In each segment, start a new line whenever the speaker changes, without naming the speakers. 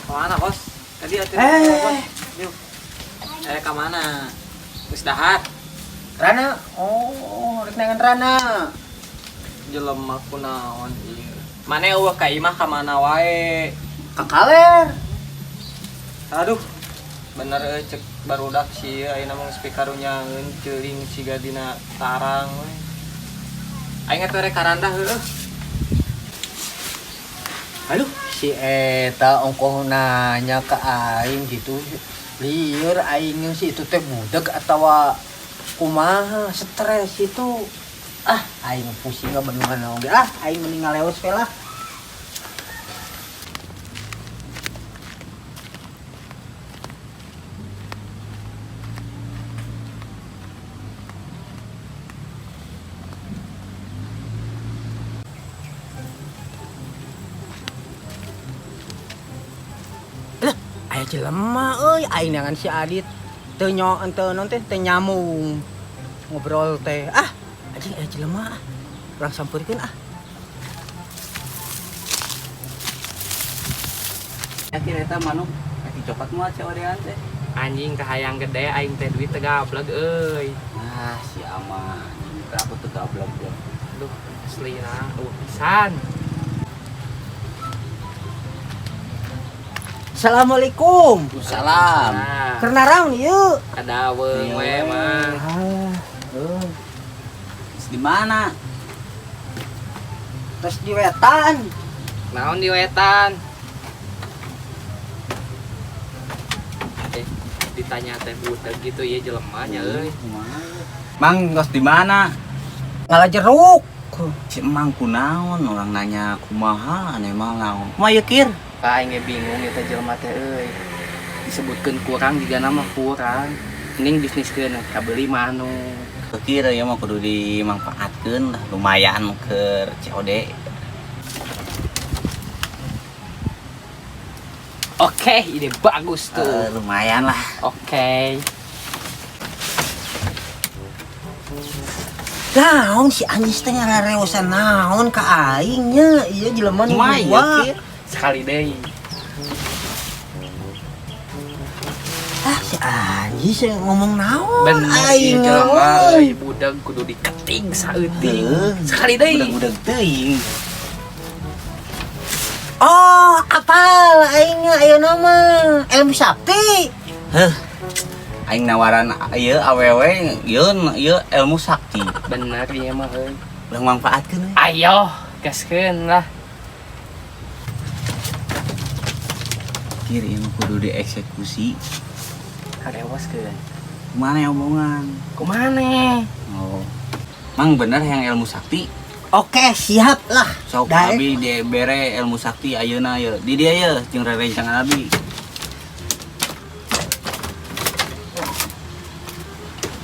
Kemana bos? Tadi ada yuk. Kemana? Wis dahar.
Rana, oh, rek nangan Rana.
Jelema kunaon ieu. Mane eueuh ka imah ka mana wae.
Ka kaler.
Aduh. Bener cek barudak si ayeuna mah geus pikarunya ceuling siga dina tarang we. Aing atuh rek karandah heueuh.
Aduh, si eta ongkoh nanya ke aing gitu. Lieur aing si itu teh budak atawa kumaha stres itu. Ah, aing pusing enggak beneran oge. Ah, aing mending ngaleos we lah. Aya jelema euy, aing nangan si Adit teu teh nyamung ngobrol teh. Ah, anjing aya jelema ah. Urang sampeurkeun ah.
Yakin eta manuk kaki coklat mah cawerean teh.
Anjing kahayang gede aing teh duit teh gablek euy.
Ah, si Ama anjing aku teu gablok.
Aduh, aslina pisan.
Assalamualaikum.
Salam.
Keur naraon ieu?
Kadaweung we mah.
Di mana?
Terus di wetan.
Naon di wetan? Ditanya teh budak gitu ya jelemanya euy.
Mang ngos di mana?
Ngalajeruk.
Si Emang kunaon orang nanya kumaha ane mah naon. Kumaha ieu kir?
Aing ge bingung eta jelema teh euy. Disebutkeun kurang juga nama kurang. Mending bisniskeun ka beuli manuk.
Kir ya mah kudu dimanfaatkeun lah lumayan keur COD.
Oke, ide bagus tuh.
Lumayan lah.
Oke.
Naon si anjis teh ngareosan naon ka aing nya? Ieu jelema nu
Kumaha ieu
gua.
kir?
Sekali deui.
Ah, si anjis ngomong naon?
Bener
Aing
ieu jelema
euy.
euy budak kudu diketing saeuting. Sekali deui.
Budak-budak teuing.
Oh, apal aing ayeuna mah ilmu sakti.
Heh. Aing nawaran ieu awewe ieu ilmu sakti.
Bener ieu mah euy.
Ulah manfaatkeun we.
Ayo, gaskeun lah.
Kir ieu mah kudu dieksekusi.
Karewaskeun.
Mana omongan?
Kumane?
Oh. Mang bener yang ilmu sakti.
Oke, siap lah.
Sok
Daek.
abi bere ilmu sakti ayeuna ye. Di dia ye jeung rerencangan abi.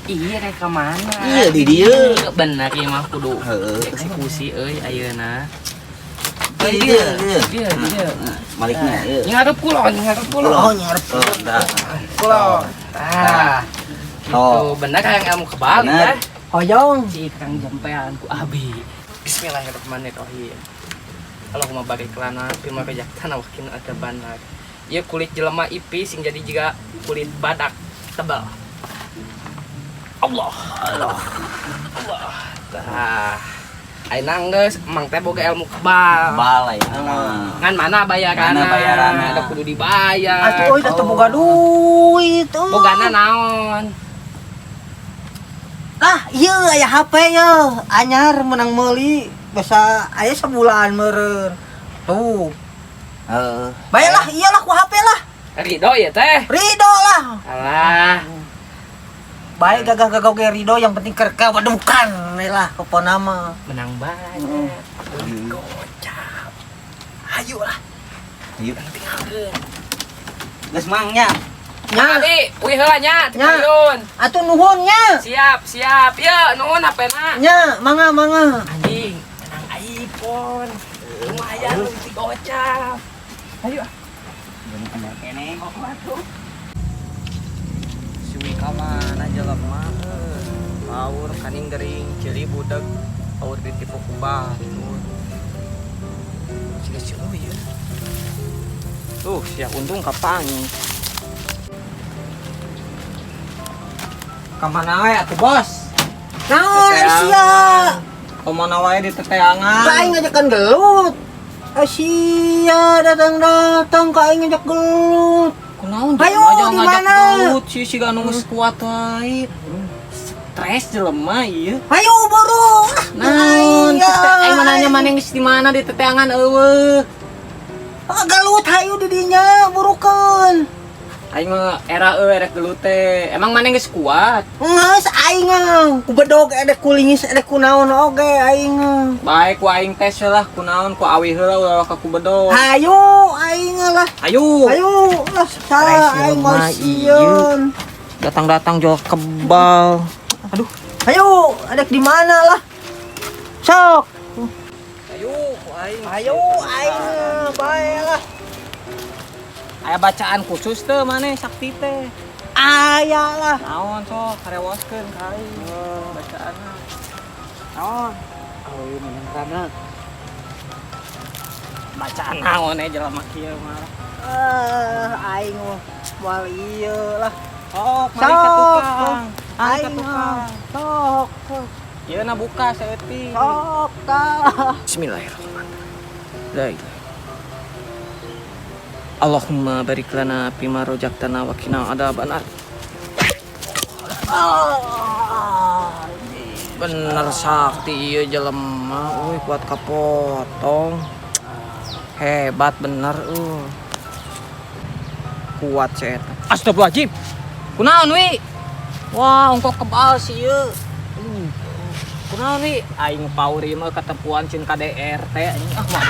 Iya rek ka mana?
Iya, di dieu.
Bener ieu mah kudu
Heeh.
eksekusi euy ayeuna.
Di dia.
Iya.
Maliknya ye.
Ngarep kulon.
Oh, nyarep.
Oh, dah.
Kulon. Ah.
Oh.
Gitu, bener yang ilmu kebal
Bener.
ya.
Hoyong.
Si Kang Jampean ku abi. Bismillahirrahmanirrahim. Kalau mau bari kelana pima rejak tanah wakin ada banar. Ieu kulit jelema ipis sing jadi juga kulit badak tebal. Allah. Tah. Ayeuna geus emang teh boga ilmu kebal.
Balai mah.
Ngan mana bayaranna?
Mana bayaranna?
Ada kudu dibayar.
Atuh euy teh boga duit.
Bogana naon?
Lah, ieu aya HP ye, anyar menang meuli basa aya sebulan meureun. Tuh.
Heeh.
Bayalah, iyalah ku HP lah.
Ridho ya teh.
Ridho lah.
Alah.
Baik gagah-gagah ge ridho yang penting keur kawadukan lah pokona mah.
Menang banyak. Gocap. Hayu lah.
Ayo.
Tinggalkeun.
Geus mangnya.
Nya,
Abi, wih heula nya,
Nya.
tipayun.
atuh nuhun nya.
Siap. Ye, nuhun hapena.
Nya, mangga.
Anjing, menang iPhone. Lumayan lu gocap. Ayo.
Kene.
Si cuy kamana jelema paur kaning gering ciri budak paur ditipu ku batur ciga cuy ya siap untung kapangi kamana wae atuh bos
Naon
Teteang.
sia?
kamana wae di teteangan
Kain ngajakan gelut. Asia datang ka aing ngajak gelut.
kunaon
Ayo,
aja
di
ngajak
mana?
gelut si ganu geus kuat wae stres jelema ieu
Ayo buru.
naon aing mah nanya maneh geus di mana di teteangan eueuh
Gelut hayu di dinya burukeun.
aing mah era erek gelut teh emang maneh geus kuat
Ngeus aing ku bedog edek kulingis edek kunaon oge aing.
baik ku aing tes lah kunaon ku awi heula ulah ka ku bedog
Hayu aing lah.
ayo
Ayo lah salah aing mau sieun.
datang-datang jual kebal aduh
Ayo edek di mana lah? Sok.
ayo ku aing
Ayo aing bae lah.
aya bacaan khusus teh maneh sakti teh
Aya lah.
naon sok karewaskeun ka aing bacaanna naon
Ayo menengkana.
bacaan naon jelema kieu mah
Aing mah moal ieu lah.
sok mari ka tukang
Aing mah sok.
ieu na buka saeutik
Sok tah.
Bismillahirrahmanirrahim. La ilaha. Allahumma barik lana fima rojaktana wa qina adzabannar. Bener sakti ieu jelema, kuat kapotong. Hebat bener Kuat saya. Astagfirullahaladzim. Kunaon wi? Wah, ongkok kebal sih ieu. Kunaon wi? Aing pauri mah ketepuan cin KDRT anjing. Ah, mah